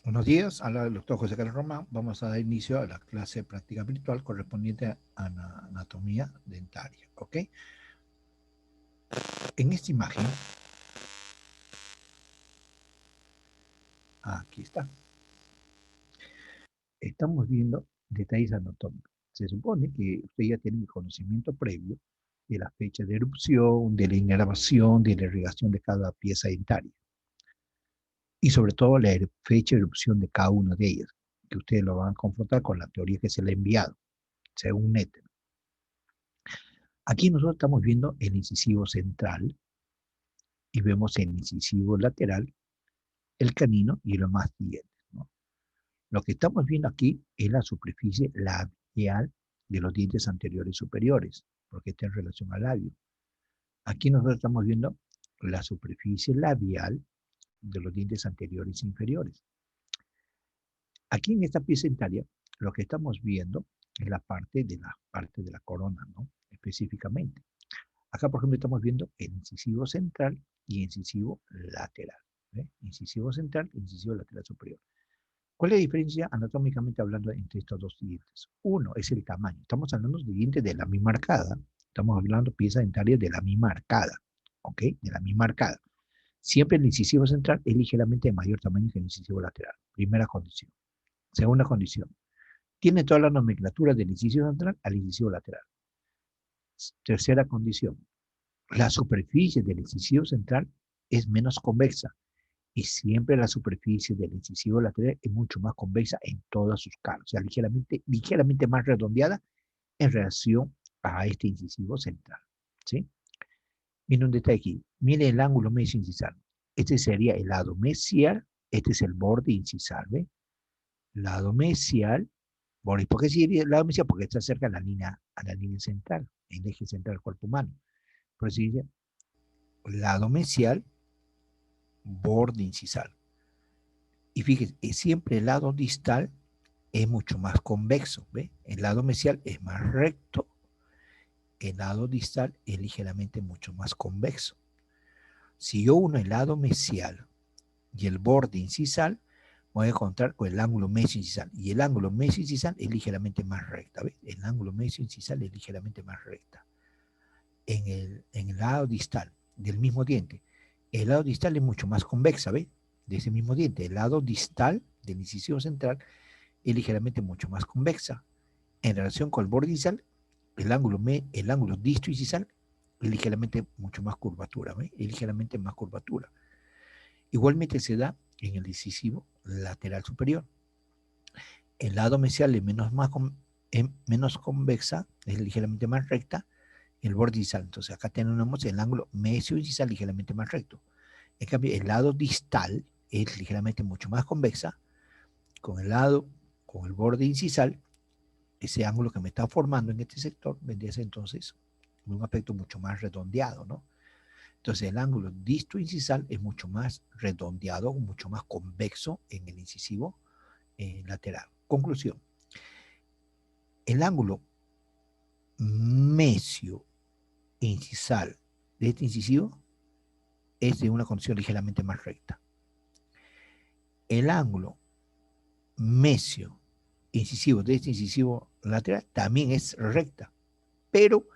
Buenos días, habla el doctor José Carlos Román. Vamos a dar inicio a la clase de práctica virtual correspondiente a anatomía dentaria. ¿Ok? En esta imagen, aquí está, estamos viendo detalles anatómicos. Se supone que usted ya tiene el conocimiento previo de la fecha de erupción, de la inervación, de la irrigación de cada pieza dentaria y sobre todo la fecha de erupción de cada una de ellas, que ustedes lo van a confrontar con la teoría que se le ha enviado, según Nether. Aquí nosotros estamos viendo el incisivo central y vemos el incisivo lateral, el canino y los más dientes, ¿no? Lo que estamos viendo aquí es la superficie labial de los dientes anteriores y superiores, porque está en relación al labio. Aquí nosotros estamos viendo la superficie labial de los dientes anteriores e inferiores. Aquí en esta pieza dentaria, lo que estamos viendo es la parte de la corona, ¿no? Específicamente. Acá, por ejemplo, estamos viendo el incisivo central y incisivo lateral. ¿Ve? Incisivo central e incisivo lateral superior. ¿Cuál es la diferencia anatómicamente hablando entre estos dos dientes? Uno es el tamaño. Estamos hablando de dientes de la misma arcada. Estamos hablando de piezas dentarias de la misma arcada. ¿Ok? De la misma arcada. Siempre el incisivo central es ligeramente de mayor tamaño que el incisivo lateral. Primera condición. Segunda condición. Tiene toda la nomenclatura del incisivo central al incisivo lateral. Tercera condición. La superficie del incisivo central es menos convexa y siempre la superficie del incisivo lateral es mucho más convexa en todas sus caras, o sea, ligeramente más redondeada en relación a este incisivo central. ¿Sí? Miren un detalle aquí. Miren el ángulo mesioincisal. Este sería el lado mesial, este es el borde incisal, ¿ve? Lado mesial, borde. ¿Por qué sería el lado mesial? Porque está cerca a la línea central, el eje central del cuerpo humano. Por eso dice lado mesial, borde incisal. Y fíjense, siempre el lado distal es mucho más convexo, ¿ve? El lado mesial es más recto, el lado distal es ligeramente mucho más convexo. Si yo uno el lado mesial y el borde incisal, voy a encontrar con el ángulo mesioincisal. Y el ángulo mesioincisal es ligeramente más recta, ¿ve? El ángulo mesioincisal es ligeramente más recta. En el lado distal del mismo diente, el lado distal es mucho más convexa, ¿ve? De ese mismo diente, el lado distal del incisivo central es ligeramente mucho más convexa. En relación con el borde incisal, el ángulo disto-incisal es ligeramente mucho más curvatura, ¿ve? Es ligeramente más curvatura. Igualmente se da en el incisivo lateral superior. El lado mesial es menos convexa, es ligeramente más recta, el borde incisal. Entonces acá tenemos el ángulo mesio-incisal ligeramente más recto. En cambio, el lado distal es ligeramente mucho más convexa, con el borde incisal, ese ángulo que me está formando en este sector vendría a ser entonces un aspecto mucho más redondeado, ¿no? Entonces el ángulo disto-incisal es mucho más redondeado, mucho más convexo en el incisivo lateral. Conclusión. El ángulo mesio-incisal de este incisivo es de una condición ligeramente más recta. El ángulo mesio-incisivo de este incisivo lateral también es recta, pero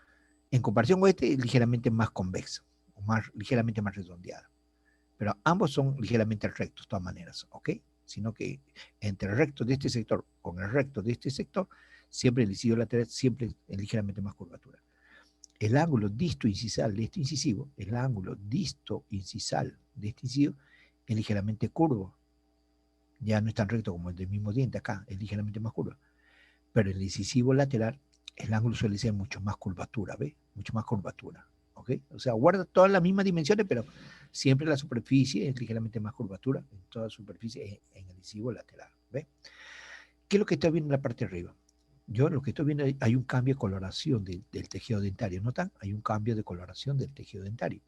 en comparación con este es ligeramente más convexa, o ligeramente más redondeada. Pero ambos son ligeramente rectos de todas maneras, ¿ok? Sino que entre el recto de este sector con el recto de este sector, siempre el incisivo lateral siempre es ligeramente más curvatura. El ángulo disto-incisal de este incisivo, el ángulo disto-incisal de este incisivo es ligeramente curvo. Ya no es tan recto como el del mismo diente acá, es ligeramente más curvo. Pero el incisivo lateral, el ángulo suele ser mucho más curvatura, ¿ve? Mucho más curvatura, ¿ok? O sea, guarda todas las mismas dimensiones, pero siempre la superficie es ligeramente más curvatura en toda superficie en el incisivo lateral, ¿ve? ¿Qué es lo que está viendo en la parte de arriba? Yo lo que estoy viendo hay un cambio de coloración del tejido dentario, ¿notan? Hay un cambio de coloración del tejido dentario.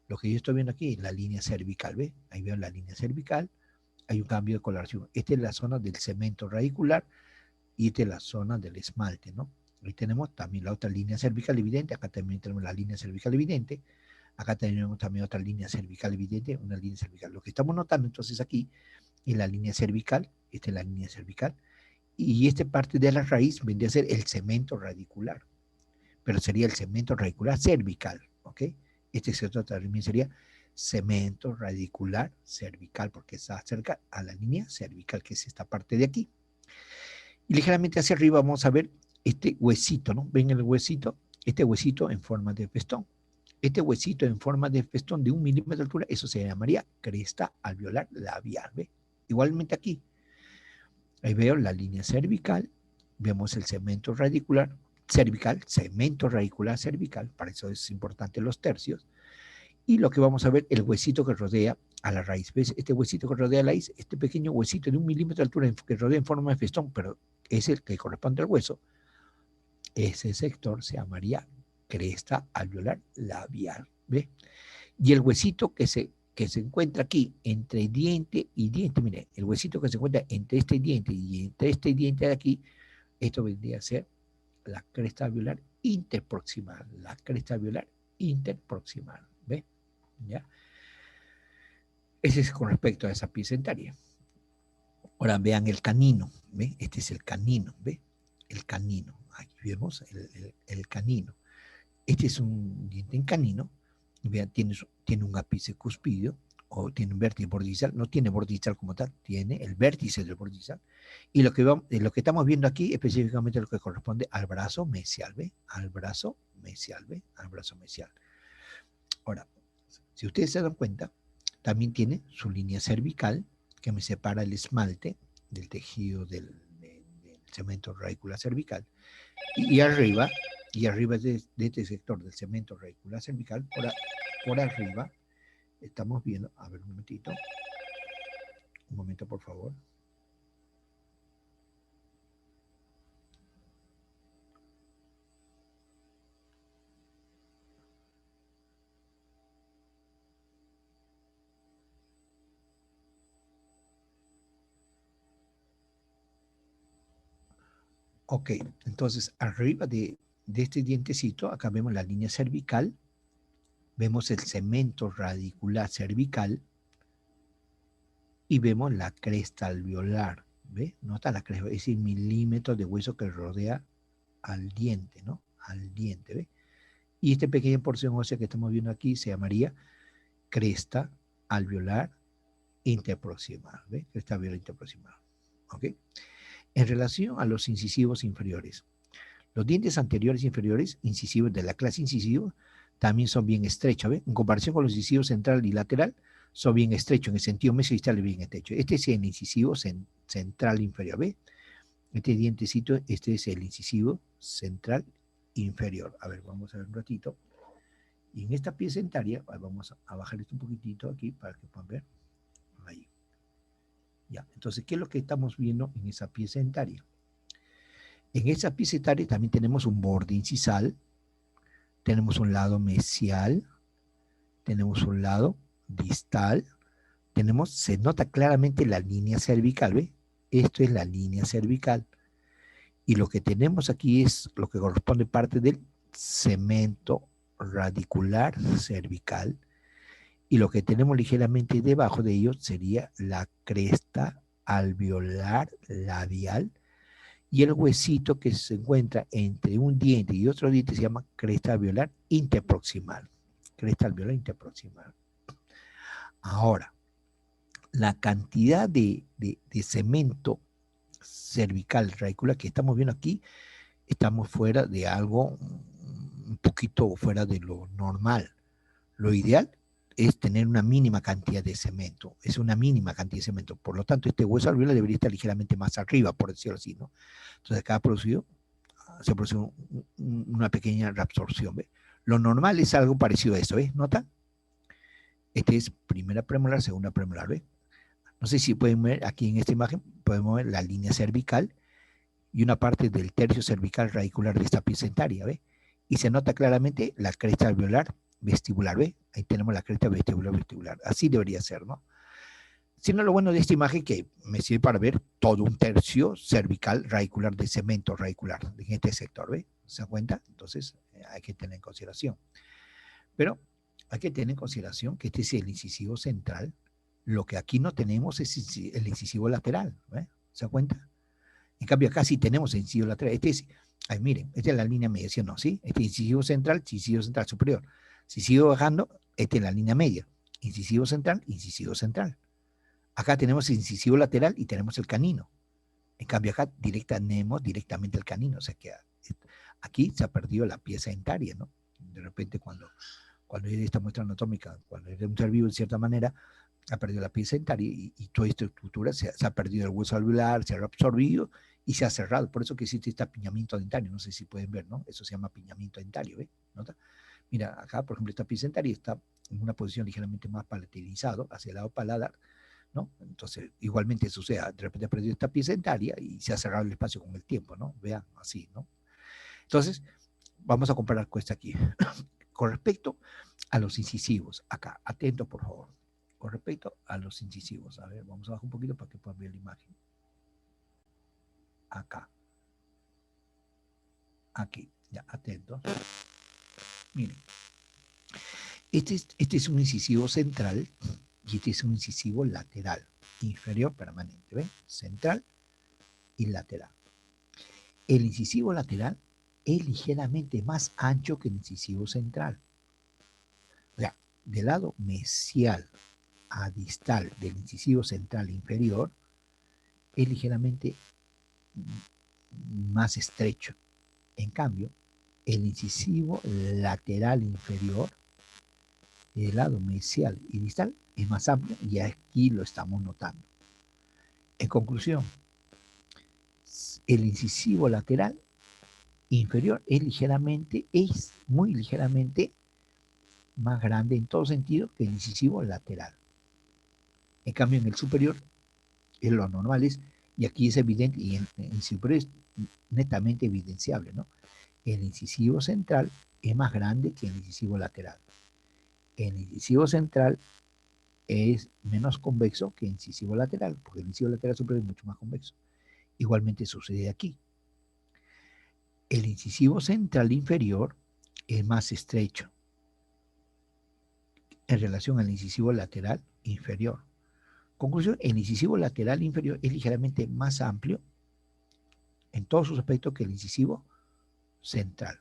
Lo que yo estoy viendo aquí es la línea cervical, ¿ve? Ahí veo la línea cervical, hay un cambio de coloración. Esta es la zona del cemento radicular y esta es la zona del esmalte, ¿no? Ahí tenemos también la otra línea cervical evidente, acá también tenemos la línea cervical evidente, acá tenemos también otra línea cervical evidente, una línea cervical. Lo que estamos notando entonces aquí y la línea cervical, esta es la línea cervical, y esta parte de la raíz vendría a ser el segmento radicular, pero sería el segmento radicular cervical, ¿ok? Este sector también sería segmento radicular cervical, porque está cerca a la línea cervical, que es esta parte de aquí. Y ligeramente hacia arriba vamos a ver este huesito, ¿no? ¿Ven el huesito? Este huesito en forma de festón. Este huesito en forma de festón de 1 milímetro de altura, eso se llamaría cresta alveolar labial, ¿ve? Igualmente aquí, ahí veo la línea cervical, vemos el segmento radicular cervical, segmento radicular cervical, para eso es importante los tercios, y lo que vamos a ver, el huesito que rodea a la raíz. ¿Ves? Este huesito que rodea la raíz, este pequeño huesito de 1 milímetro de altura que rodea en forma de festón, pero es el que corresponde al hueso, ese sector se llamaría cresta alveolar labial. ¿Ve? Y el huesito que se encuentra aquí entre diente y diente, mire, el huesito que se encuentra entre este diente y entre este diente de aquí, esto vendría a ser la cresta alveolar interproximal, la cresta alveolar interproximal, ¿ve? ¿Ya? Ese es con respecto a esa pieza dentaria. Ahora vean el canino, ¿ve? Este es el canino, ¿ve? El canino, aquí vemos el canino. Este es un diente en canino, vean, tiene un ápice cuspidio, o tiene un vértice bordizal, no tiene bordizal como tal, tiene el vértice del bordizal. Y lo que estamos viendo aquí específicamente lo que corresponde al brazo mesial, ¿ve? Al brazo mesial, ¿ve? Al brazo mesial. Ahora, si ustedes se dan cuenta, también tiene su línea cervical que me separa el esmalte del tejido del segmento radicular cervical. Y arriba de este sector del segmento radicular cervical, por arriba, estamos viendo, a ver un momentito, un momento por favor. Ok, entonces arriba de este dientecito, acá vemos la línea cervical, vemos el segmento radicular cervical y vemos la cresta alveolar, ¿ve? Nota la cresta, ese milímetro de hueso que rodea al diente, ¿no? Al diente, ¿ve? Y esta pequeña porción ósea que estamos viendo aquí se llamaría cresta alveolar interproximal, ¿ve? Cresta alveolar interproximal, ¿ok? En relación a los incisivos inferiores, los dientes anteriores e inferiores, incisivos de la clase incisivo, también son bien estrechos, ¿ve? En comparación con los incisivos central y lateral, son bien estrechos, en el sentido mesodistal es bien estrecho. Este es el incisivo central inferior, ¿ve? Este dientecito, este es el incisivo central inferior. A ver, vamos a ver un ratito. Y en esta pieza dentaria, vamos a bajar esto un poquitito aquí para que puedan ver. Ahí. Ya, entonces, ¿qué es lo que estamos viendo en esa pieza dentaria? En esa pieza dentaria también tenemos un borde incisal, tenemos un lado mesial, tenemos un lado distal, se nota claramente la línea cervical, ¿ve? Esto es la línea cervical. Y lo que tenemos aquí es lo que corresponde parte del segmento radicular cervical. Y lo que tenemos ligeramente debajo de ello sería la cresta alveolar labial. Y el huesito que se encuentra entre un diente y otro diente se llama cresta alveolar interproximal. Cresta alveolar interproximal. Ahora, la cantidad de cemento cervical radicular que estamos viendo aquí, estamos fuera de algo un poquito fuera de lo normal. Lo ideal es tener una mínima cantidad de cemento, es una mínima cantidad de cemento. Por lo tanto, este hueso alveolar debería estar ligeramente más arriba, por decirlo así, ¿no? Entonces, acá se produce una pequeña reabsorción, ¿ve? Lo normal es algo parecido a eso, ¿ves? ¿Nota? Este es primera premolar, segunda premolar, ¿ve? No sé si pueden ver aquí en esta imagen, podemos ver la línea cervical y una parte del tercio cervical radicular de esta pieza dentaria, ¿ve? Y se nota claramente la cresta alveolar vestibular, ¿ve? Ahí tenemos la cresta vestibular. Así debería ser, ¿no? Sino lo bueno de esta imagen que me sirve para ver todo un tercio cervical radicular de cemento radicular en este sector, ¿ve? ¿Se dan cuenta? Entonces hay que tener en consideración. Pero hay que tener en consideración que este es el incisivo central Lo que aquí no tenemos es el incisivo lateral, ¿eh? ¿Se da cuenta? En cambio, acá sí tenemos el incisivo lateral. Miren, esta es la línea media, ¿sí o no? ¿Sí? Este incisivo central superior. Si sigo bajando, esta es la línea media. Incisivo central, incisivo central. Acá tenemos el incisivo lateral y tenemos el canino. En cambio, acá tenemos directamente el canino. O sea que aquí se ha perdido la pieza dentaria, ¿no? De repente, cuando hay esta muestra anatómica, cuando es de un ser vivo, de cierta manera, ha perdido la pieza dentaria y toda esta estructura se ha perdido el hueso alveolar, se ha absorbido y se ha cerrado. Por eso que existe este apiñamiento dentario. No sé si pueden ver, ¿no? Eso se llama apiñamiento dentario, ¿ves? ¿Nota? Mira, acá, por ejemplo, esta pieza dentaria está en una posición ligeramente más palatinizado, hacia el lado paladar, ¿no? Entonces, igualmente sucede, de repente ha perdido esta pieza dentaria y se ha cerrado el espacio con el tiempo, ¿no? Vean, así, ¿no? Entonces, vamos a comparar con esta aquí. Con respecto a los incisivos, acá, atento por favor. Con respecto a los incisivos, a ver, vamos a bajar un poquito para que puedan ver la imagen. Acá. Aquí, ya, atentos. Miren, este es un incisivo central y este es un incisivo lateral, inferior permanente, ¿ven? Central y lateral. El incisivo lateral es ligeramente más ancho que el incisivo central. O sea, del lado mesial a distal del incisivo central inferior es ligeramente más estrecho. En cambio, el incisivo lateral inferior, del lado mesial y distal, es más amplio y aquí lo estamos notando. En conclusión, el incisivo lateral inferior es muy ligeramente más grande en todo sentido que el incisivo lateral. En cambio, en el superior, es lo normal y aquí es evidente, y en el superior es netamente evidenciable, ¿no? El incisivo central es más grande que el incisivo lateral. El incisivo central es menos convexo que el incisivo lateral, porque el incisivo lateral superior es mucho más convexo. Igualmente sucede aquí. El incisivo central inferior es más estrecho en relación al incisivo lateral inferior. Conclusión, el incisivo lateral inferior es ligeramente más amplio en todos sus aspectos que el incisivo central,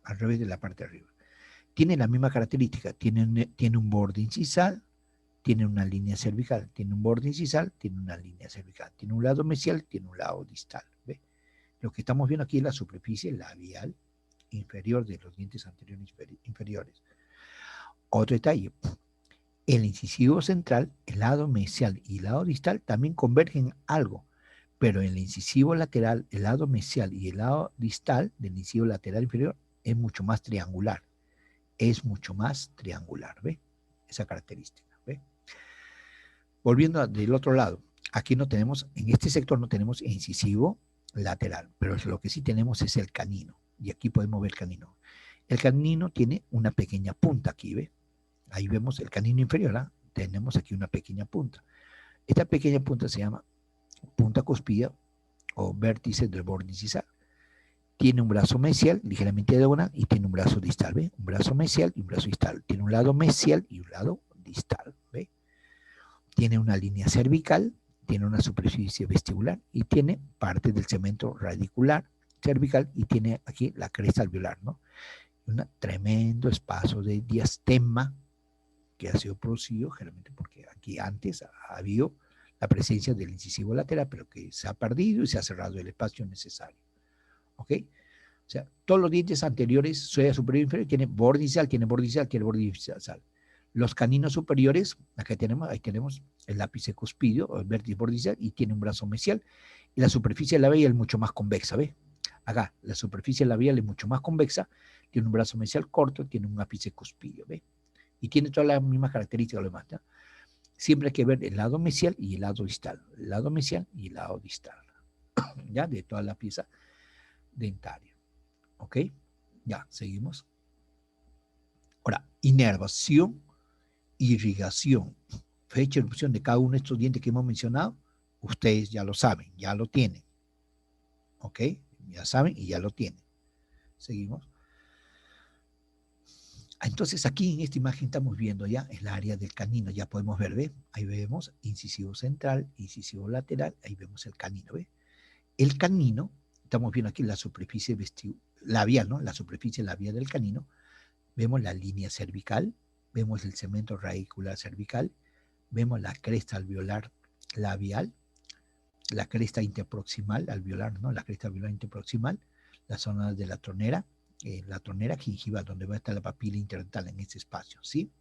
al revés de la parte de arriba. Tiene la misma característica, tiene un borde incisal, tiene una línea cervical, tiene un borde incisal, tiene una línea cervical, tiene un lado mesial, tiene un lado distal. ¿Ve? Lo que estamos viendo aquí es la superficie labial inferior de los dientes anteriores inferiores. Otro detalle, el incisivo central, el lado mesial y el lado distal también convergen algo, pero en el incisivo lateral, el lado mesial y el lado distal del incisivo lateral inferior es mucho más triangular. Es mucho más triangular, ¿ve? Esa característica, ¿ve? Volviendo del otro lado, aquí no tenemos, en este sector no tenemos incisivo lateral, pero lo que sí tenemos es el canino, y aquí podemos ver el canino. El canino tiene una pequeña punta aquí, ¿ve? Ahí vemos el canino inferior, ¿eh? Tenemos aquí una pequeña punta. Esta pequeña punta se llama punta cuspida o vértice del borde incisal. Tiene un brazo mesial ligeramente diagonal y tiene un brazo distal, ¿ve? Un brazo mesial y un brazo distal. Tiene un lado mesial y un lado distal, ¿ve? Tiene una línea cervical, tiene una superficie vestibular y tiene parte del segmento radicular cervical y tiene aquí la cresta alveolar, ¿no? Un tremendo espacio de diastema que ha sido producido generalmente porque aquí antes ha habido la presencia del incisivo lateral, pero que se ha perdido y se ha cerrado el espacio necesario. ¿Ok? O sea, todos los dientes anteriores, sea superior e inferior, tienen borde incisal, tiene borde incisal. Los caninos superiores, acá tenemos, ahí tenemos el ápice cuspidio, o el vértice borde incisal, y tiene un brazo mesial, y la superficie labial es mucho más convexa, ¿ves? Acá, la superficie labial es mucho más convexa, tiene un brazo mesial corto, tiene un ápice cuspidio, ¿ves? Y tiene todas las mismas características, lo demás, ¿no? Siempre hay que ver el lado mesial y el lado distal, el lado mesial y el lado distal, ¿ya? De toda la pieza dentaria. ¿Ok? Ya, seguimos. Ahora, inervación, irrigación, fecha de erupción de cada uno de estos dientes que hemos mencionado, ustedes ya lo saben, ya lo tienen. ¿Ok? Ya saben y ya lo tienen. Seguimos. Entonces aquí en esta imagen estamos viendo ya el área del canino, ya podemos ver, ¿ve? Ahí vemos incisivo central, incisivo lateral, ahí vemos el canino, ¿ve? El canino, estamos viendo aquí la superficie labial, ¿no? La superficie labial del canino, vemos la línea cervical, vemos el segmento radicular cervical, vemos la cresta alveolar labial, la cresta interproximal alveolar, ¿no? La cresta alveolar interproximal, la zona de la tronera gingival, donde va a estar la papila interdental en este espacio, ¿sí?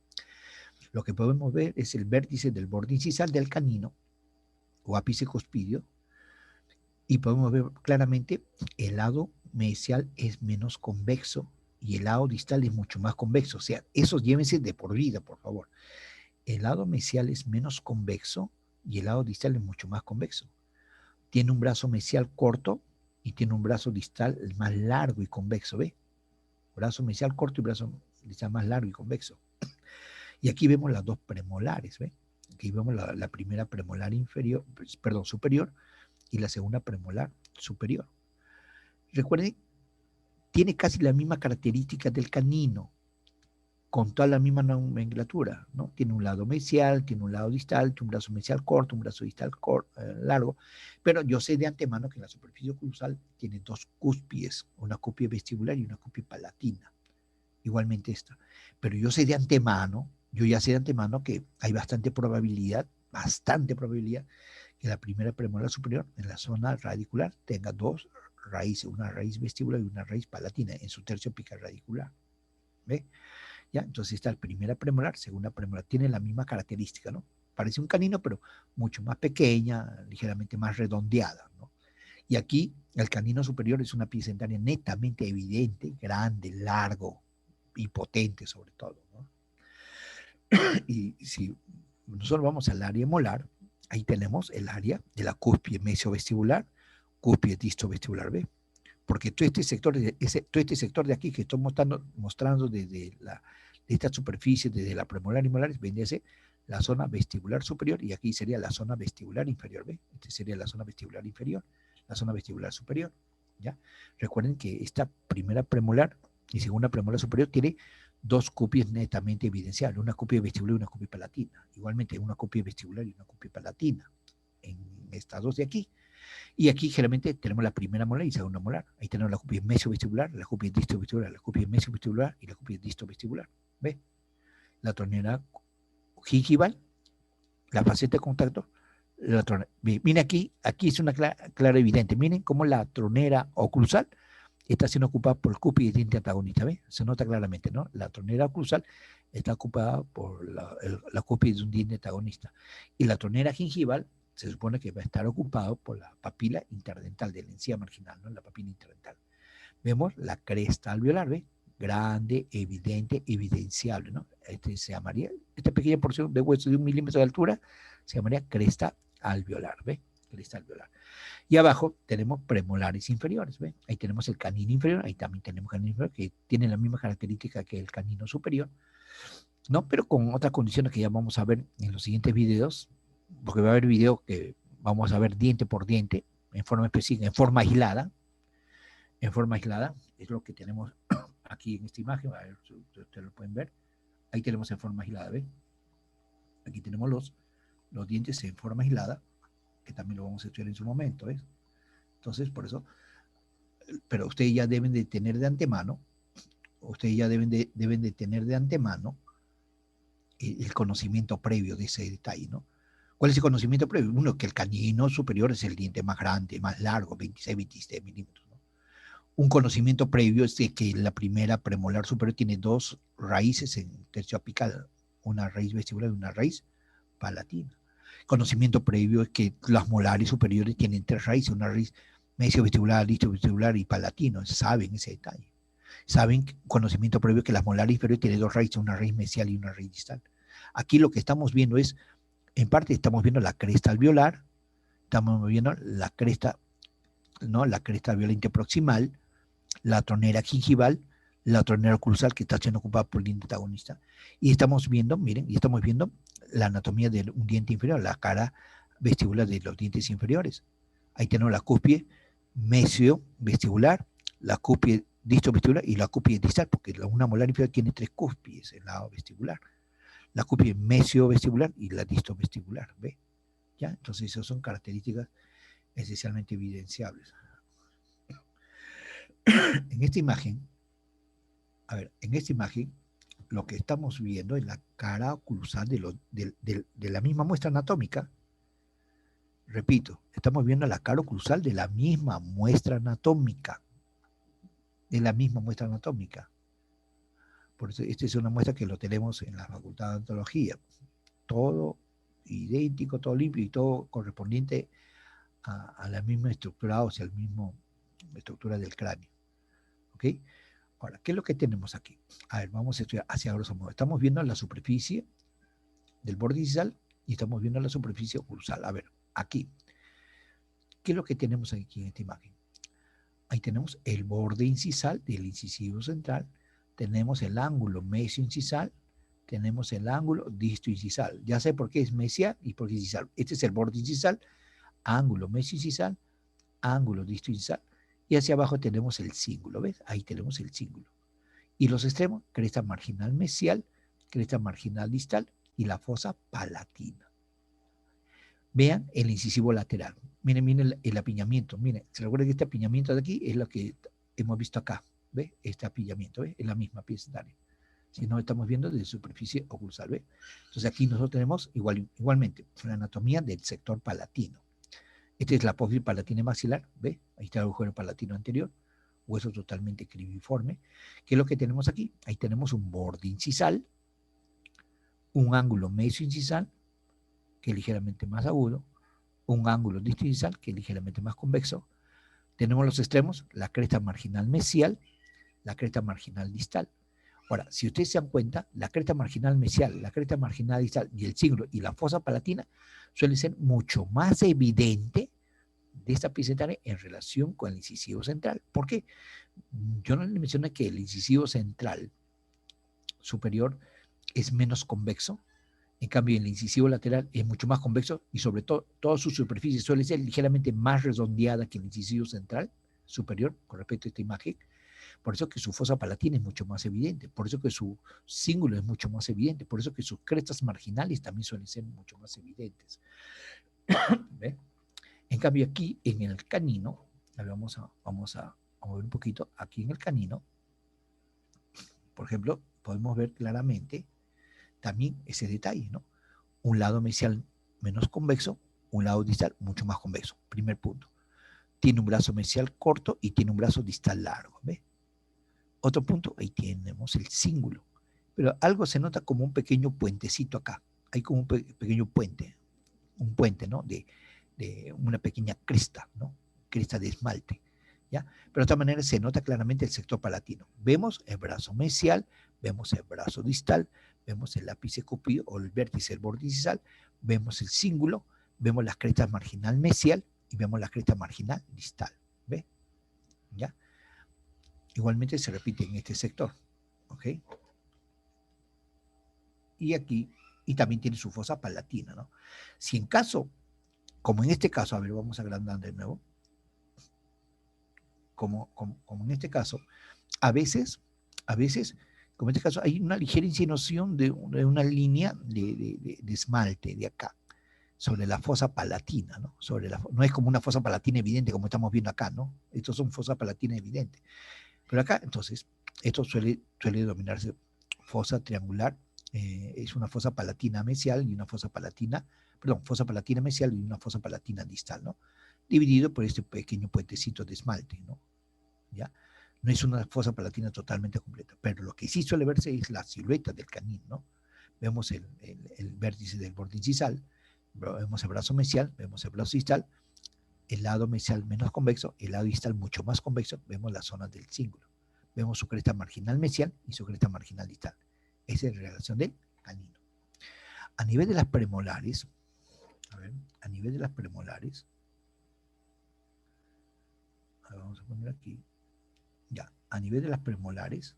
Lo que podemos ver es el vértice del borde incisal del canino o ápice cuspidio, y podemos ver claramente el lado mesial es menos convexo y el lado distal es mucho más convexo. O sea, eso llévense de por vida, por favor. El lado mesial es menos convexo y el lado distal es mucho más convexo. Tiene un brazo mesial corto y tiene un brazo distal más largo y convexo, ¿ve? Brazo mesial corto y brazo distal más largo y convexo. Y aquí vemos las dos premolares, ¿ve? Aquí vemos la primera premolar inferior, perdón, superior, y la segunda premolar superior. Recuerden, tiene casi la misma característica del canino, con toda la misma nomenclatura, ¿no? Tiene un lado mesial, tiene un lado distal, tiene un brazo mesial corto, un brazo distal largo, pero yo sé de antemano que la superficie oclusal tiene dos cúspides, una cúspide vestibular y una cúspide palatina, igualmente esta. Pero yo sé de antemano, yo ya sé de antemano que hay bastante probabilidad que la primera premolar superior en la zona radicular tenga dos raíces, una raíz vestibular y una raíz palatina en su tercio apical radicular. ¿Ve? ¿Ya? Entonces está la primera premolar, segunda premolar, tiene la misma característica, ¿no? Parece un canino, pero mucho más pequeña, ligeramente más redondeada, ¿no? Y aquí el canino superior es una pieza dentaria netamente evidente, grande, largo y potente sobre todo, ¿no? Y si nosotros vamos al área molar, ahí tenemos el área de la cúspide mesiovestibular, cúspide distovestibular B, porque todo este sector de aquí que estoy mostrando desde esta superficie, desde la premolar y molares, viene a ser la zona vestibular superior, y aquí sería la zona vestibular inferior, ¿ve? Esta sería la zona vestibular inferior, la zona vestibular superior, ¿ya? Recuerden que esta primera premolar y segunda premolar superior tiene dos cúspides netamente evidenciables, una cúspide vestibular y una cúspide palatina. Igualmente, una cúspide vestibular y una cúspide palatina en estas dos de aquí. Y aquí generalmente tenemos la primera molar y segunda molar. Ahí tenemos la cúspide mesiovestibular, la cúspide distovestibular, la cúspide mesiovestibular y la cúspide distovestibular. ¿Ve? La tronera gingival, la faceta de contacto. Miren aquí es una clara evidente. Miren cómo la tronera oclusal está siendo ocupada por el cúspide de diente antagonista. ¿Ve? Se nota claramente, ¿no? La tronera oclusal está ocupada por la cúspide de un diente antagonista. Y la tronera gingival se supone que va a estar ocupado por la papila interdental de la encía marginal, ¿no? La papila interdental. Vemos la cresta alveolar, ¿ve? Grande, evidente, evidenciable, ¿no? Se llamaría, esta pequeña porción de hueso de 1 milímetro de altura se llamaría cresta alveolar, ¿ve? Cresta alveolar. Y abajo tenemos premolares inferiores, ¿ve? Ahí tenemos el canino inferior, ahí también tenemos canino inferior, que tiene la misma característica que el canino superior, ¿no? Pero con otras condiciones que ya vamos a ver en los siguientes videos, porque va a haber videos que vamos a ver diente por diente, en forma específica, en forma aislada, es lo que tenemos aquí en esta imagen, a ver si ustedes lo pueden ver, ahí tenemos en forma aislada, ¿ven? Aquí tenemos los dientes en forma aislada, que también lo vamos a estudiar en su momento, ¿ves? Entonces, por eso, pero ustedes ya deben de tener de antemano, tener de antemano el conocimiento previo de ese detalle, ¿no? ¿Cuál es el conocimiento previo? Uno, que el canino superior es el diente más grande, más largo, 26, 27 milímetros, ¿no? Un conocimiento previo es de que la primera premolar superior tiene dos raíces en tercio apical, una raíz vestibular y una raíz palatina. Conocimiento previo es que las molares superiores tienen tres raíces, una raíz mesiovestibular, distovestibular y palatino. Saben ese detalle. Saben, conocimiento previo, que las molares inferiores tienen dos raíces, una raíz mesial y una raíz distal. Aquí lo que estamos viendo es, en parte estamos viendo la cresta alveolar, estamos viendo la cresta, ¿no? La cresta alveolar interproximal, la tronera gingival, la tronera oclusal que está siendo ocupada por el diente antagonista. Y estamos viendo, miren, la anatomía de un diente inferior, la cara vestibular de los dientes inferiores. Ahí tenemos la cúspide mesiovestibular, la cúspide disto vestibular y la cúspide distal, porque una molar inferior tiene 3 cúspides, el lado vestibular. La cúspide mesio-vestibular y la disto-vestibular, ¿ve? ¿Ya? Entonces, esas son características esencialmente evidenciables. En esta imagen, lo que estamos viendo es la cara oclusal de la misma muestra anatómica. Repito, estamos viendo la cara oclusal de la misma muestra anatómica. Por eso, esta es una muestra que lo tenemos en la Facultad de Odontología. Todo idéntico, todo limpio y todo correspondiente a la misma estructura ósea, a la misma estructura del cráneo. ¿Ok? Ahora, ¿qué es lo que tenemos aquí? A ver, vamos a estudiar hacia grosso modo. Estamos viendo la superficie del borde incisal y estamos viendo la superficie oclusal. A ver, aquí. ¿Qué es lo que tenemos aquí en esta imagen? Ahí tenemos el borde incisal del incisivo central, tenemos el ángulo mesio-incisal, tenemos el ángulo disto-incisal. Ya sé por qué es mesial y por qué es incisal. Este es el borde incisal, ángulo mesio-incisal, ángulo disto-incisal, y hacia abajo tenemos el cíngulo, ¿ves? Ahí tenemos el cíngulo. Y los extremos, cresta marginal mesial, cresta marginal distal y la fosa palatina. Vean el incisivo lateral. Miren el apiñamiento. Miren, se recuerda que este apiñamiento de aquí es lo que hemos visto acá. ¿Ve? Este apiñamiento, ¿ve? Es la misma pieza de área. Si no, estamos viendo de superficie oclusal, ¿ve? Entonces aquí nosotros tenemos igualmente la anatomía del sector palatino. Esta es la apófisis palatina maxilar, ¿ve? Ahí está el agujero palatino anterior, hueso totalmente cribiforme. ¿Qué es lo que tenemos aquí? Ahí tenemos un borde incisal, un ángulo mesio-incisal, que es ligeramente más agudo, un ángulo disto-incisal, que es ligeramente más convexo. Tenemos los extremos, la cresta marginal mesial, la cresta marginal distal. Ahora, si ustedes se dan cuenta, la cresta marginal mesial, la cresta marginal distal y el cíngulo y la fosa palatina suelen ser mucho más evidente de esta pieza etaria en relación con el incisivo central. ¿Por qué? Yo no le mencioné que el incisivo central superior es menos convexo. En cambio, el incisivo lateral es mucho más convexo y sobre todo, toda su superficie suele ser ligeramente más redondeada que el incisivo central superior con respecto a esta imagen. Por eso que su fosa palatina es mucho más evidente, por eso que su cíngulo es mucho más evidente, por eso que sus crestas marginales también suelen ser mucho más evidentes. ¿Ve? En cambio, aquí en el canino, vamos a mover un poquito, aquí en el canino, por ejemplo, podemos ver claramente también ese detalle, ¿no? Un lado mesial menos convexo, un lado distal mucho más convexo. Primer punto. Tiene un brazo mesial corto y tiene un brazo distal largo, ¿ve? Otro punto, ahí tenemos el cíngulo. Pero algo se nota como un pequeño puentecito acá. Hay como un pequeño puente, ¿no? De una pequeña cresta, ¿no? Cresta de esmalte, ¿ya? Pero de esta manera se nota claramente el sector palatino. Vemos el brazo mesial, vemos el brazo distal, vemos el ápice cupido o el vértice del borde incisal, vemos el cíngulo, vemos las crestas marginal mesial y vemos la cresta marginal distal, ¿ve? ¿Ya? Igualmente se repite en este sector, ¿ok? Y aquí, y también tiene su fosa palatina, ¿no? Si en caso, como en este caso, a ver, vamos agrandando de nuevo, como en este caso, a veces, como en este caso, hay una ligera insinuación de una línea de esmalte de acá, sobre la fosa palatina, ¿no? No es como una fosa palatina evidente como estamos viendo acá, ¿no? Estos son fosas palatinas evidentes. Pero acá, entonces, esto suele denominarse fosa triangular, es una fosa palatina mesial y una fosa palatina, fosa palatina mesial y una fosa palatina distal, ¿no? Dividido por este pequeño puentecito de esmalte, ¿no? ¿Ya? No es una fosa palatina totalmente completa, pero lo que sí suele verse es la silueta del canino, ¿no? Vemos el vértice del borde incisal, vemos el brazo mesial, vemos el brazo distal, el lado mesial menos convexo, el lado distal mucho más convexo, vemos las zonas del cíngulo. Vemos su cresta marginal mesial y su cresta marginal distal. Esa es la relación del canino. A nivel de las premolares, vamos a poner aquí, ya, a nivel de las premolares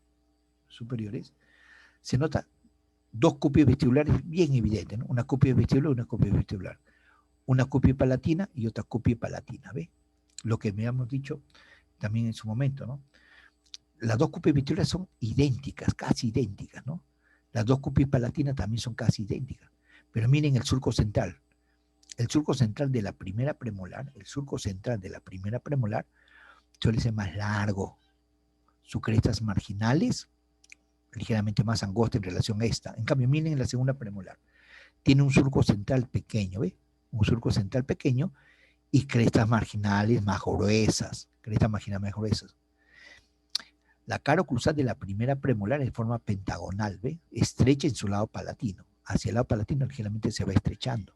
superiores, se nota dos cúspides vestibulares bien evidentes, ¿no? Una cúspide vestibular y una cúspide vestibular. Una cúspide palatina y otra cúspide palatina, ¿ve? Lo que me hemos dicho también en su momento, ¿no? las dos cúspides vestibulares son idénticas, casi idénticas, ¿no? Las dos cúspides palatinas también son casi idénticas. Pero miren el surco central. El surco central de la primera premolar, suele ser más largo. Sus crestas marginales, ligeramente más angosta en relación a esta. En cambio, miren en la segunda premolar. Tiene un surco central pequeño, ¿ve? Un surco central pequeño y crestas marginales más gruesas. La cara oclusal de la primera premolar es de forma pentagonal, ¿ve? Estrecha en su lado palatino. Hacia el lado palatino ligeramente se va estrechando.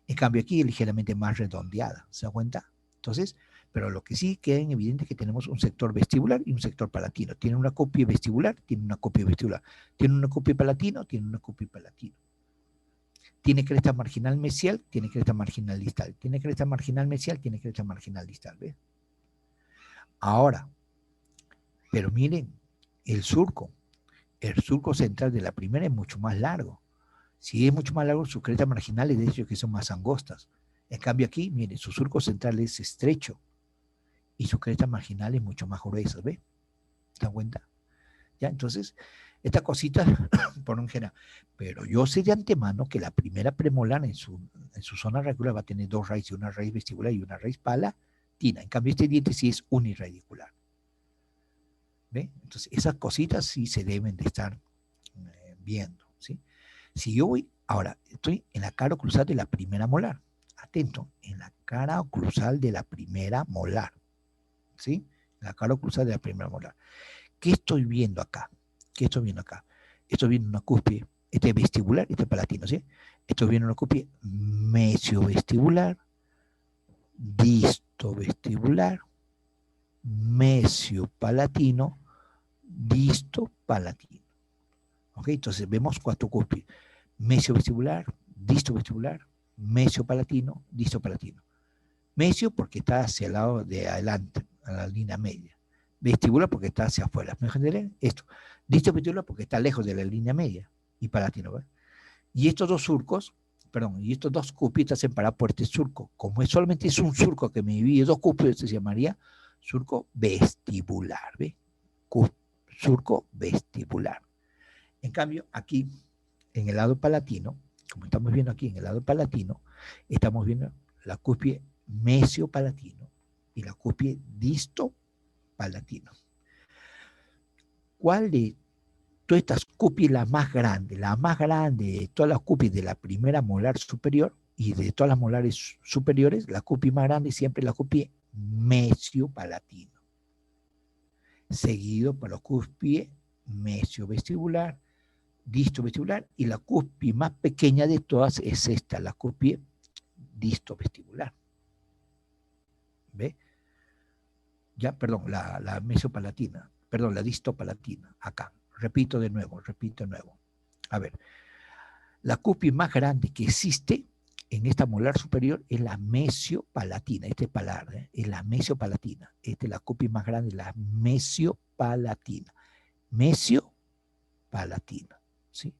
En cambio aquí es ligeramente más redondeada, ¿se da cuenta? Entonces, pero lo que sí queda en evidente es que tenemos un sector vestibular y un sector palatino. Tiene una copia vestibular, tiene una copia vestibular. Tiene una copia palatino, tiene una copia palatino. Tiene cresta marginal mesial, tiene cresta marginal distal. Tiene cresta marginal mesial, tiene cresta marginal distal, ¿ves? Ahora, pero miren, el surco central de la primera es mucho más largo. Si es mucho más largo, sus crestas marginales, de hecho, que son más angostas. En cambio aquí, miren, su surco central es estrecho y sus crestas marginales mucho más gruesas, ¿ve? ¿Se dan cuenta? ¿Ya? Entonces, esta cosita, por un general. Pero yo sé de antemano que la primera premolar en su zona radicular va a tener dos raíces, una raíz vestibular y una raíz palatina. En cambio, este diente sí es uniradicular. ¿Ve? Entonces, esas cositas sí se deben de estar viendo, ¿sí? Si yo voy, ahora, estoy en la cara oclusal de la primera molar. Atento, en la cara oclusal de la primera molar. ¿Sí? La cara oclusal de la primera molar. ¿Qué estoy viendo acá? Estoy viendo una cúspide, este es vestibular, este es palatino, ¿sí? Estoy viendo una cúspide mesiovestibular, distovestibular, mesiopalatino, distopalatino. ¿Ok? Entonces vemos cuatro cúspides. Mesiovestibular, distovestibular, mesiopalatino, distopalatino. Mesio porque está hacia el lado de adelante, a la línea media. Vestibular porque está hacia afuera. ¿Me entenderé? Esto. Distovestibular porque está lejos de la línea media. Y palatino, ¿verdad? Y estos dos surcos, y estos dos cúspides están separados por este surco. Como solamente es un surco que me divide dos cúspides, se llamaría surco vestibular, ¿ve? Surco vestibular. En cambio, aquí, en el lado palatino, como estamos viendo aquí en el lado palatino, estamos viendo la cúspide mesiopalatino y la cúspide distopalatino. ¿Cuál de todas estas cúspides la más grande? La más grande de todas las cúspides de la primera molar superior y de todas las molares superiores, la cúspide más grande siempre es la cúspide mesiopalatino, seguido por la cúspide mesiovestibular, distovestibular, y la cúspide más pequeña de todas es esta, la cúspide distovestibular. ¿Ve? Ya, perdón, la mesiopalatina, perdón, la distopalatina, acá. Repito de nuevo. A ver, la cúspide más grande que existe en esta molar superior es la mesiopalatina, este palar, es la mesiopalatina. Esta es la cúspide más grande, la mesiopalatina. Mesiopalatina, ¿sí?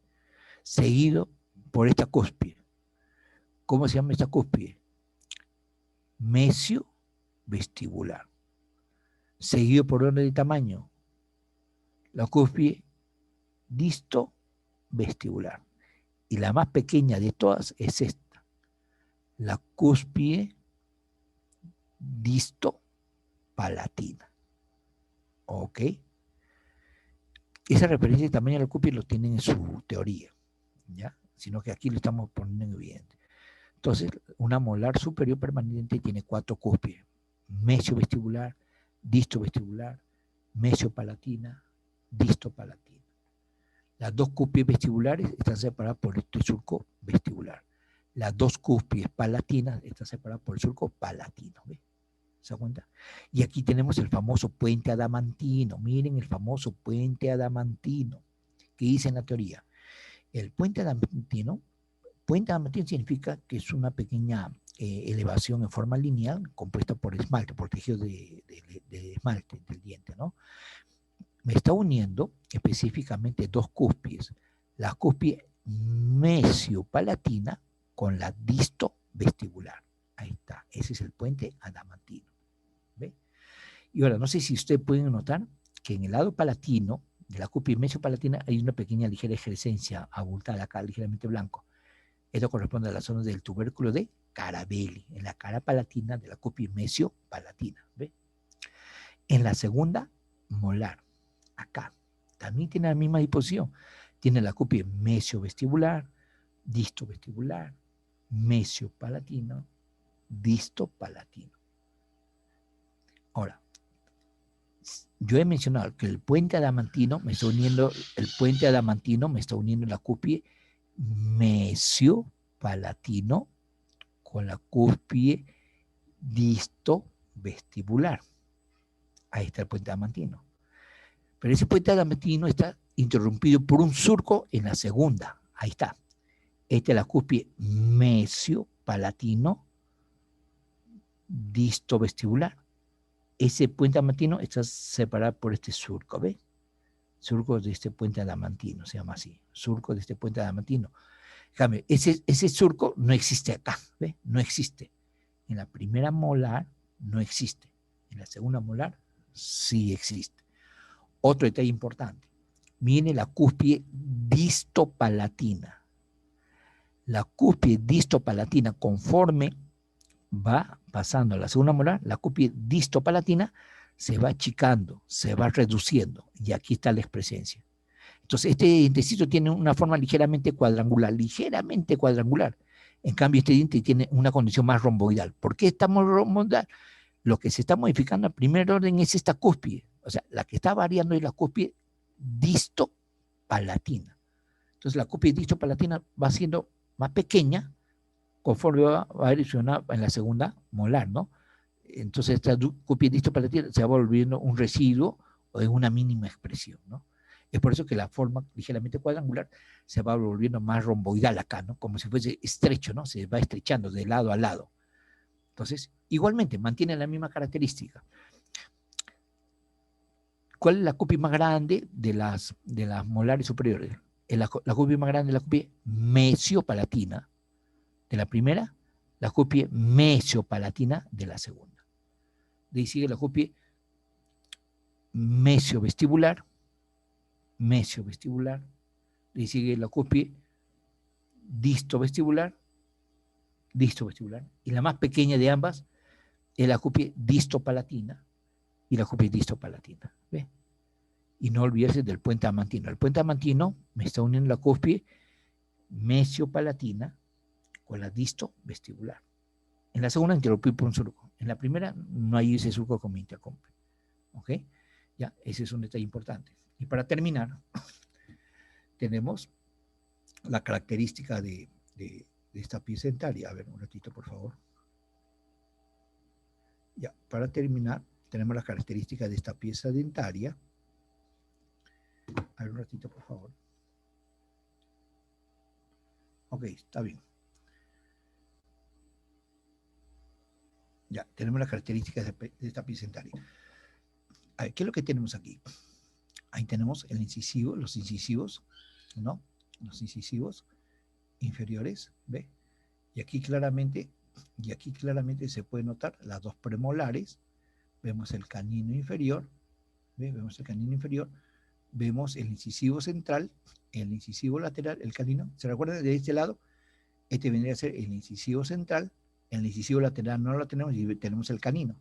Seguido por esta cúspide. ¿Cómo se llama esta cúspide? Mesiovestibular. Seguido por orden de tamaño, la cúspide distovestibular. Y la más pequeña de todas es esta, la cúspide distopalatina. ¿Ok? Esa referencia de tamaño de la cúspide lo tienen en su teoría, ¿ya? Sino que aquí lo estamos poniendo en evidencia. Entonces, una molar superior permanente tiene cuatro cúspides: mesiovestibular, distovestibular, mesiopalatina, distopalatina. Las dos cúspides vestibulares están separadas por este surco vestibular. Las dos cúspides palatinas están separadas por el surco palatino. ¿Ve? ¿Se da cuenta? Y aquí tenemos el famoso puente adamantino. Miren el famoso puente adamantino que dice en la teoría. El puente adamantino significa que es una pequeña elevación en forma lineal compuesta por esmalte, por tejido de esmalte del diente, ¿no? Me está uniendo específicamente dos cúspides, la cúspide mesiopalatina con la distovestibular. Ahí está, ese es el puente adamantino. ¿Ve? Y ahora, no sé si ustedes pueden notar que en el lado palatino, de la cúpula mesiopalatina, hay una pequeña ligera excrescencia abultada acá, ligeramente blanco. Esto corresponde a la zona del tubérculo de Carabelli, en la cara palatina de la cúpula mesiopalatina. ¿Ve? En la segunda molar, acá, también tiene la misma disposición. Tiene la cúpula mesiovestibular, distovestibular, mesiopalatino, distopalatino. Ahora, yo he mencionado que el puente adamantino me está uniendo, la cúpula mesiopalatino con la cúspide distovestibular. Ahí está el puente adamantino. Pero ese puente adamantino está interrumpido por un surco en la segunda. Ahí está. Esta es la cúspide mesiopalatino distovestibular. Ese puente adamantino está separado por este surco, ¿ves? Surco de este puente adamantino, se llama así. Surco de este puente adamantino. Déjame, ese surco no existe acá, ¿ves? No existe. En la primera molar no existe. En la segunda molar sí existe. Otro detalle importante. Miren la cúspide distopalatina. La cúspide distopalatina, conforme va pasando a la segunda molar, la cúspide distopalatina se va achicando, se va reduciendo, y aquí está la excrescencia. Entonces, este dientecito tiene una forma ligeramente cuadrangular. En cambio, este diente tiene una condición más romboidal. ¿Por qué estamos romboidal? Lo que se está modificando en primer orden es esta cúspide. O sea, la que está variando es la cúspide distopalatina. Entonces, la cúspide distopalatina va siendo más pequeña conforme va evolucionando en la segunda molar, ¿no? Entonces, esta cúspide distopalatina se va volviendo un residuo o en una mínima expresión, ¿no? Es por eso que la forma ligeramente cuadrangular se va volviendo más romboidal acá, ¿no? Como si fuese estrecho, ¿no? Se va estrechando de lado a lado. Entonces, igualmente, mantiene la misma característica. ¿Cuál es la cúspide más grande de las molares superiores? La cúspide más grande es la cúspide mesiopalatina de la primera, la cúspide mesiopalatina de la segunda. De ahí sigue la cúspide mesiovestibular, de ahí sigue la cúspide distovestibular, y la más pequeña de ambas es la cúspide distopalatina y la cúspide distopalatina. ¿Ve? Y no olvidarse del puente adamantino. El puente adamantino me está uniendo la cúspide mesiopalatina con la distovestibular. En la segunda interrumpí por un surco. En la primera no hay ese surco como intercumbe. ¿Ok? Ya, ese es un detalle importante. Y para terminar, tenemos la característica de esta pieza dentaria. A ver, un ratito, por favor. Ya, para terminar, tenemos las características de esta pieza dentaria. A ver, un ratito, por favor. Ok, está bien. Ya, tenemos las características de esta pieza dentaria. A ver, ¿qué es lo que tenemos aquí? Ahí tenemos el incisivo, los incisivos, ¿no? Los incisivos inferiores, ¿ve? Y aquí claramente se puede notar las dos premolares. Vemos el canino inferior, ¿ve? Vemos el canino inferior, vemos el incisivo central, el incisivo lateral, el canino. ¿Se recuerdan de este lado? Este vendría a ser el incisivo central, el incisivo lateral no lo tenemos y tenemos el canino.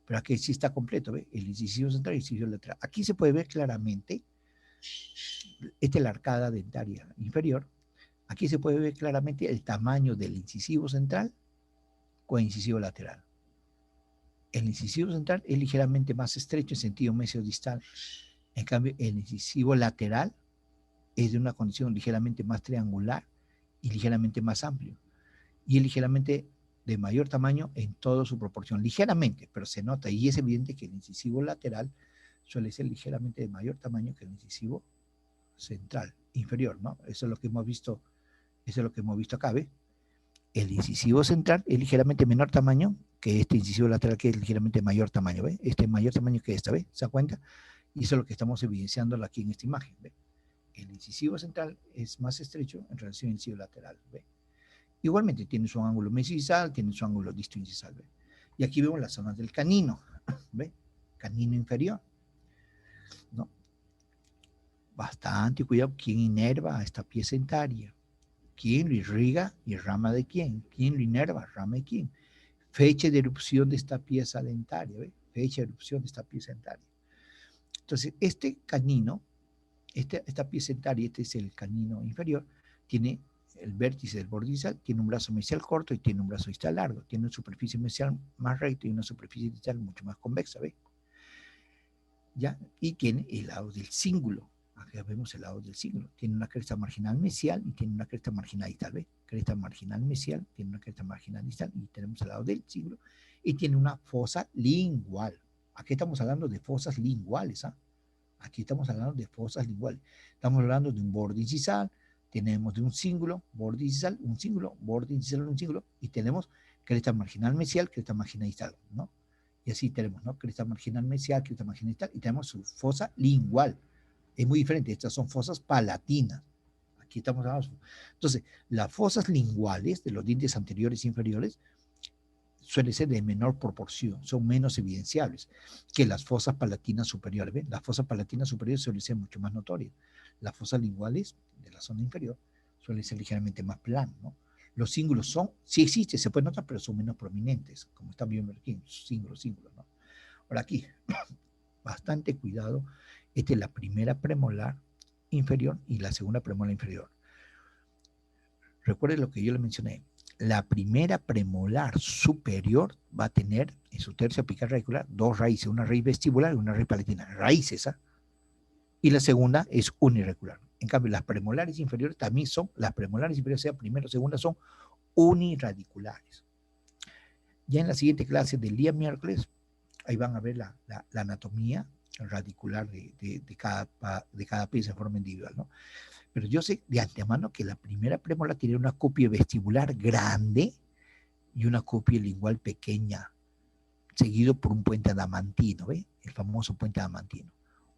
Pero aquí sí está completo, ¿ve? El incisivo central y el incisivo lateral. Aquí se puede ver claramente, esta es la arcada dentaria inferior. Aquí se puede ver claramente el tamaño del incisivo central con el incisivo lateral. El incisivo central es ligeramente más estrecho en sentido mesiodistal. En cambio, el incisivo lateral es de una condición ligeramente más triangular y ligeramente más amplio. Y es ligeramente de mayor tamaño en toda su proporción. Ligeramente, pero se nota y es evidente que el incisivo lateral suele ser ligeramente de mayor tamaño que el incisivo central, inferior, ¿no? Eso es lo que hemos visto, acá, ¿ve? El incisivo central es ligeramente menor tamaño que este incisivo lateral, que es ligeramente mayor tamaño, ¿ve? Este es mayor tamaño que esta, ¿ve? ¿Se da cuenta? Y eso es lo que estamos evidenciando aquí en esta imagen, ¿ve? El incisivo central es más estrecho en relación al incisivo lateral, ¿ve? Igualmente tiene su ángulo mesioincisal, tiene su ángulo distoincisal, ¿ve? Y aquí vemos las zonas del canino, ¿ve? Canino inferior. ¿no? Bastante cuidado. ¿Quién inerva a esta pieza dentaria? ¿Quién lo irriga y rama de quién? ¿Quién lo inerva? Rama de quién. Fecha de erupción de esta pieza dentaria, ¿ve? Fecha de erupción de esta pieza dentaria. Entonces, este canino, esta pieza dentaria, este es el canino inferior, tiene el vértice del borde distal, tiene un brazo mesial corto y tiene un brazo distal largo, tiene una superficie mesial más recta y una superficie distal mucho más convexa, ¿ve? ¿Ya? Y tiene el lado del cíngulo. Acá vemos el lado del cíngulo. Tiene una cresta marginal mesial y tiene una cresta marginal distal, ¿ve? Cresta marginal mesial, tiene una cresta marginal distal y tenemos el lado del cíngulo y tiene una fosa lingual. Aquí estamos hablando de fosas linguales, ¿ah? Aquí estamos hablando de fosas linguales. Estamos hablando de un borde incisal, tenemos de un cíngulo, borde incisal, un cíngulo, borde incisal, un cíngulo, y tenemos cresta marginal mesial, cresta marginal distal, ¿no? Y así tenemos, ¿no? Cresta marginal mesial, cresta marginal distal, y tenemos su fosa lingual. Es muy diferente, estas son fosas palatinas. Aquí estamos hablando. Entonces, las fosas linguales de los dientes anteriores e inferiores suele ser de menor proporción, son menos evidenciables que las fosas palatinas superiores. ¿Ven? Las fosas palatinas superiores suelen ser mucho más notorias. Las fosas linguales de la zona inferior suelen ser ligeramente más planas, ¿no? Los cíngulos son, sí existen, se pueden notar, pero son menos prominentes, como están viendo aquí, cíngulos, ¿no? Ahora aquí, bastante cuidado, esta es la primera premolar inferior y la segunda premolar inferior. Recuerden lo que yo le mencioné, la primera premolar superior va a tener en su tercio apical radicular dos raíces, una raíz vestibular y una raíz palatina, raíces, ¿ah? Y la segunda es unirregular. En cambio, las premolares inferiores también son, las premolares inferiores, sea primera o segunda, son uniradiculares. Ya en la siguiente clase del día miércoles, ahí van a ver la anatomía radicular de cada pieza en forma individual, ¿no? Pero yo sé de antemano que la primera premolar tiene una copia vestibular grande y una copia lingual pequeña, seguido por un puente adamantino, ¿ve? El famoso puente adamantino.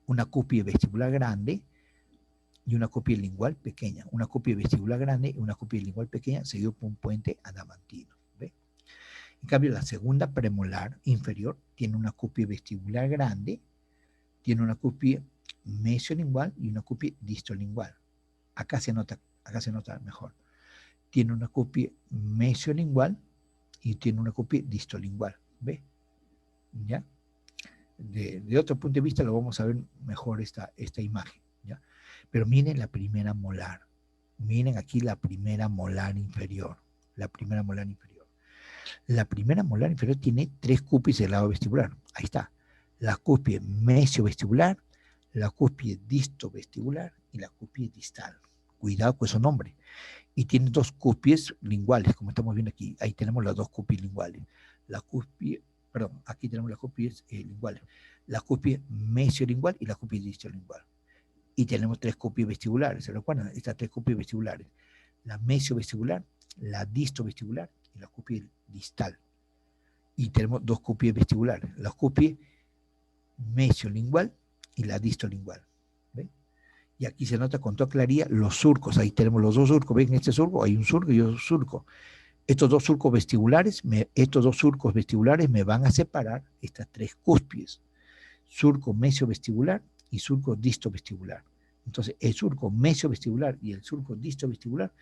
Una copia vestibular grande y una copia lingual pequeña. Una copia vestibular grande y una copia lingual pequeña, seguido por un puente adamantino, ¿ve? En cambio, la segunda premolar inferior tiene una copia vestibular grande, tiene una copia mesiolingual y una copia distolingual. Acá se nota mejor. Tiene una copia mesiolingual y tiene una copia distolingual, ¿ve? ¿Ya? De otro punto de vista lo vamos a ver mejor esta imagen, ¿ya? Pero miren la primera molar. Miren aquí la primera molar inferior. La primera molar inferior. La primera molar inferior tiene tres cúspides del lado vestibular. Ahí está. La cúspide mesiovestibular, la cúspide distovestibular y la cúspide distal. Cuidado con esos nombres. Y tiene dos cúspides linguales, como estamos viendo aquí. Ahí tenemos las dos cúspides linguales. La cúspide, perdón, aquí tenemos las cúspides linguales. La cúspide mesiolingual y la cúspide distolingual. Y tenemos tres cúspides vestibulares, ¿se recuerdan? Estas tres cúspides vestibulares. La mesiovestibular, la distovestibular y la cúspide distal. Y tenemos dos cúspides vestibulares. La cúspide mesiolingual y la distolingual. ¿Ven? Y aquí se nota con toda claridad los surcos. Ahí tenemos los dos surcos. ¿Ven este surco? Hay un surco y otro surco. Estos dos surcos vestibulares me van a separar estas tres cúspides. Surco mesiovestibular y surco distovestibular. Entonces, el surco mesiovestibular y el surco distovestibular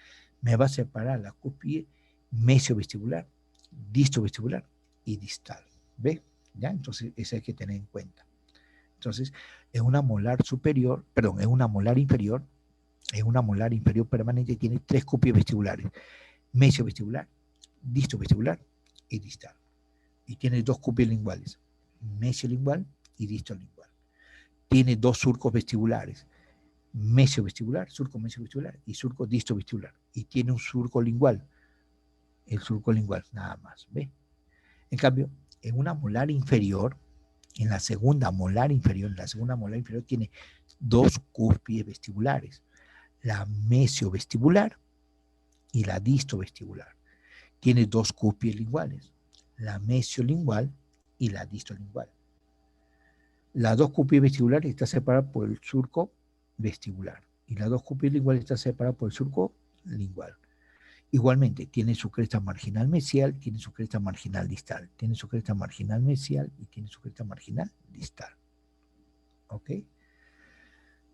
me va a separar la cúspide mesiovestibular, distovestibular y distal. ¿Ve? ¿Ya? Entonces, eso hay que tener en cuenta. Entonces, en una molar superior, perdón, en una molar inferior permanente tiene tres cúspides vestibulares, mesiovestibular, distovestibular y distal. Y tiene dos cúspides linguales, mesiolingual y distolingual. Tiene dos surcos vestibulares, mesiovestibular, surco mesiovestibular y surco distovestibular. Y tiene un surco lingual, el surco lingual, nada más, ¿ve? En cambio, en una molar inferior, en la segunda molar inferior tiene dos cúspides vestibulares, la mesiovestibular y la distovestibular. Tiene dos cúspides linguales, la mesiolingual y la distolingual. Las dos cúspides vestibulares están separadas por el surco vestibular y las dos cúspides linguales están separadas por el surco lingual. Igualmente, tiene su cresta marginal mesial, tiene su cresta marginal distal, tiene su cresta marginal mesial y tiene su cresta marginal distal. ¿Ok?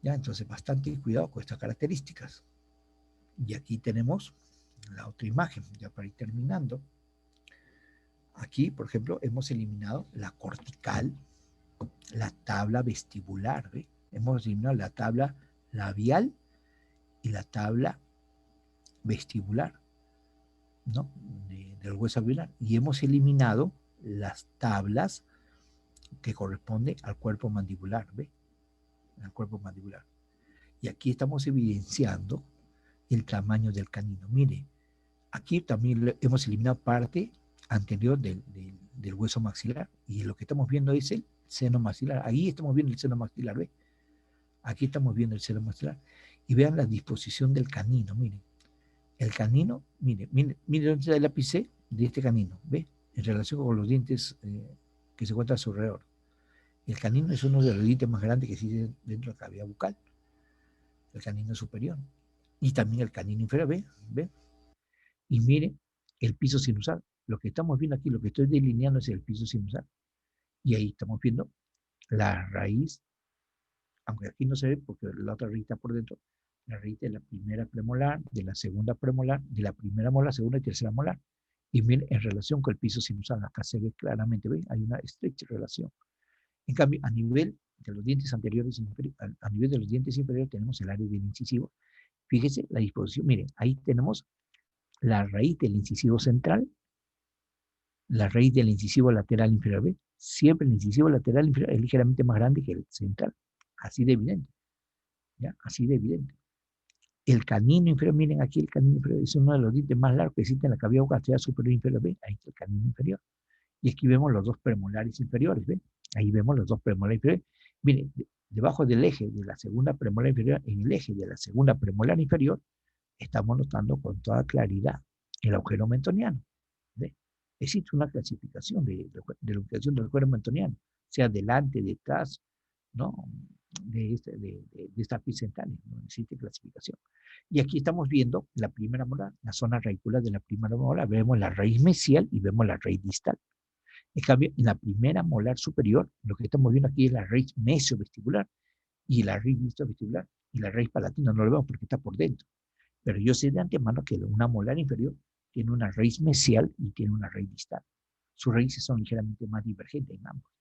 Ya, entonces bastante cuidado con estas características. Y aquí tenemos la otra imagen, ya para ir terminando. Aquí, por ejemplo, hemos eliminado la cortical, la tabla vestibular, ¿ve? Hemos eliminado la tabla labial y la tabla vestibular, ¿no? Del hueso alveolar. Y hemos eliminado las tablas que corresponden al cuerpo mandibular, ¿ve? Al cuerpo mandibular. Y aquí estamos evidenciando el tamaño del canino. Mire, aquí también hemos eliminado parte anterior del hueso maxilar. Y lo que estamos viendo es el seno maxilar. Ahí estamos viendo el seno maxilar, ¿ve? Aquí estamos viendo el seno maxilar. Y vean la disposición del canino, miren. El canino, mire dónde está el ápice de este canino, ¿ve? En relación con los dientes que se encuentran a su alrededor. El canino es uno de los dientes más grandes que existen dentro de la cavidad bucal. El canino superior. Y también el canino inferior, ¿ve? ¿Ve? Y mire el piso sinusal. Lo que estamos viendo aquí, lo que estoy delineando es el piso sinusal. Y ahí estamos viendo la raíz, aunque aquí no se ve porque la otra raíz está por dentro, la raíz de la primera premolar, de la segunda premolar, de la primera molar, segunda y tercera molar. Y miren, en relación con el piso sinusal, acá se ve claramente, ¿ve? Hay una estrecha relación. En cambio, a nivel de los dientes anteriores, a nivel de los dientes inferiores, tenemos el área del incisivo. Fíjese la disposición, miren, ahí tenemos la raíz del incisivo central, la raíz del incisivo lateral inferior, ¿ve? Siempre el incisivo lateral inferior es ligeramente más grande que el central, así de evidente, ¿ya? Así de evidente. El canino inferior, miren aquí el canino inferior, es uno de los dientes más largos que existe en la cavidad bucal superior e inferior, ¿ve? Ahí está el canino inferior. Y aquí vemos los dos premolares inferiores, ¿ven? Ahí vemos los dos premolares inferiores. Miren, debajo del eje de la segunda premolar inferior, en el eje de la segunda premolar inferior, estamos notando con toda claridad el agujero mentoniano, ¿ve? Existe una clasificación de la ubicación del agujero mentoniano, sea delante, detrás, ¿no? De esta epicentral, no existe clasificación. Y aquí estamos viendo la primera molar, la zona radicular de la primera molar, vemos la raíz mesial y vemos la raíz distal. En cambio, en la primera molar superior, lo que estamos viendo aquí es la raíz mesiovestibular y la raíz distovestibular y la raíz palatina no lo vemos porque está por dentro. Pero yo sé de antemano que una molar inferior tiene una raíz mesial y tiene una raíz distal. Sus raíces son ligeramente más divergentes en ambos.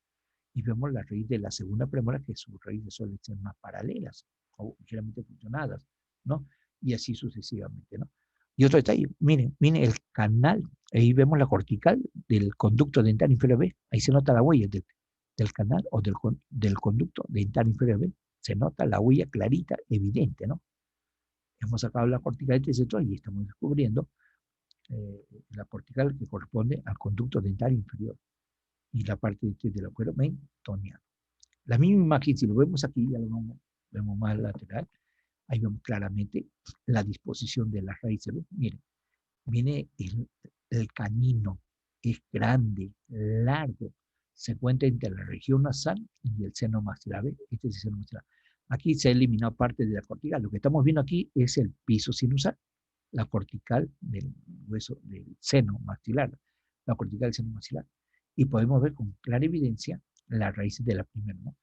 Y vemos la raíz de la segunda premolar, que sus raíces suelen ser más paralelas o ligeramente fusionadas, ¿no? Y así sucesivamente, ¿no? Y otro detalle, miren el canal, ahí vemos la cortical del conducto dental inferior B, ahí se nota la huella del canal o del conducto dental inferior B, se nota la huella clarita, evidente, ¿no? Hemos sacado la cortical de este sector y estamos descubriendo la cortical que corresponde al conducto dental inferior y la parte del agujero mentoniano. La misma imagen, si lo vemos aquí, ya lo vemos más lateral, ahí vemos claramente la disposición de las raíces. Miren, viene el canino, es grande, largo, se encuentra entre la región nasal y el seno maxilar. Este es el seno maxilar. Aquí se ha eliminado parte de la cortical. Lo que estamos viendo aquí es el piso sinusal, la cortical del hueso del seno maxilar, la cortical del seno maxilar. Y podemos ver con clara evidencia las raíces de la primera, ¿no?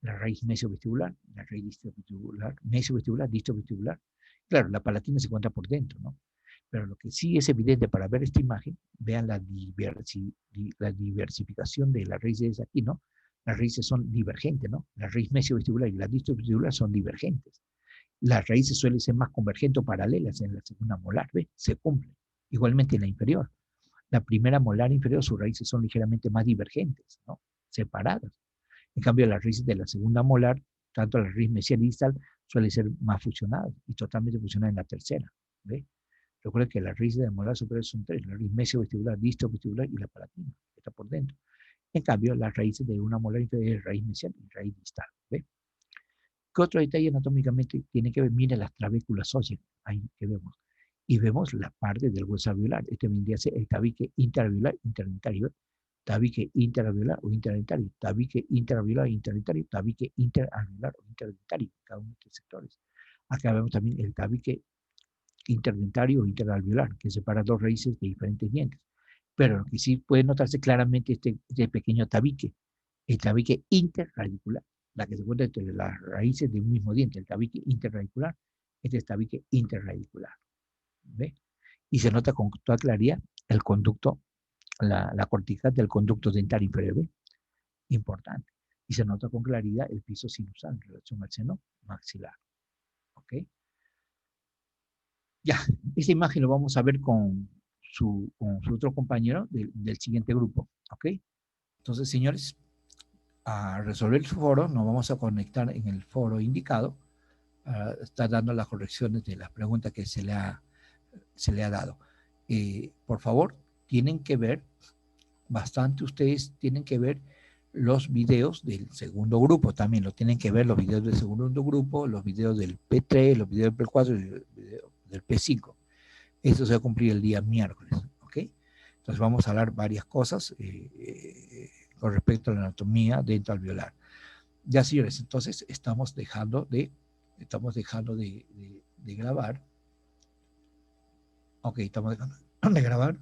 La raíz mesiovestibular, la raíz distovestibular, mesiovestibular, distovestibular. Claro, la palatina se encuentra por dentro, ¿no? Pero lo que sí es evidente para ver esta imagen, vean la diversificación de las raíces aquí, ¿no? Las raíces son divergentes, ¿no? La raíz mesiovestibular y la distovestibular son divergentes. Las raíces suelen ser más convergentes o paralelas en la segunda molar, ¿ve? Se cumple. Igualmente en la inferior. La primera molar inferior, sus raíces son ligeramente más divergentes, ¿no? Separadas. En cambio, las raíces de la segunda molar, tanto la raíz mesial y distal, suelen ser más fusionadas y totalmente fusionadas en la tercera. ¿Ve? Recuerden que las raíces de la molar superior son tres: la raíz mesiovestibular, distovestibular y la palatina, que está por dentro. En cambio, las raíces de una molar inferior es raíz mesial y raíz distal. ¿Ve? ¿Qué otro detalle anatómicamente tiene que ver? Mira las trabéculas óseas, ahí que vemos. Y vemos la parte del hueso alveolar. Este vendría a ser el tabique interalveolar interdentario, tabique interalveolar o interdentario, tabique interalveolar o interdentario, tabique interalveolar o interdentario, cada uno de estos sectores. Acá vemos también el tabique interdentario o interalveolar, que separa dos raíces de diferentes dientes. Pero lo que sí puede notarse claramente este pequeño tabique, el tabique interradicular. la que se encuentra entre las raíces de un mismo diente, el tabique interradicular, este es tabique interradicular. ¿Ve? Y se nota con toda claridad el conducto, la cortical del conducto dental inferior, ¿ve? Importante. Y se nota con claridad el piso sinusal en relación al seno maxilar. ¿Ok? Ya, esta imagen lo vamos a ver con su otro compañero del siguiente grupo. ¿Ok? Entonces, señores, a resolver su foro, nos vamos a conectar en el foro indicado. Está dando las correcciones de las preguntas que se le ha dado. Por favor, tienen que ver, bastante ustedes tienen que ver los videos del segundo grupo también, lo tienen que ver los videos del segundo grupo, los videos del P3, los videos del P4 y el video del P5. Esto se va a cumplir el día miércoles, ¿ok? Entonces vamos a hablar varias cosas con respecto a la anatomía dental alveolar. Ya, señores, entonces estamos dejando de grabar. Ok, estamos dejando de grabar.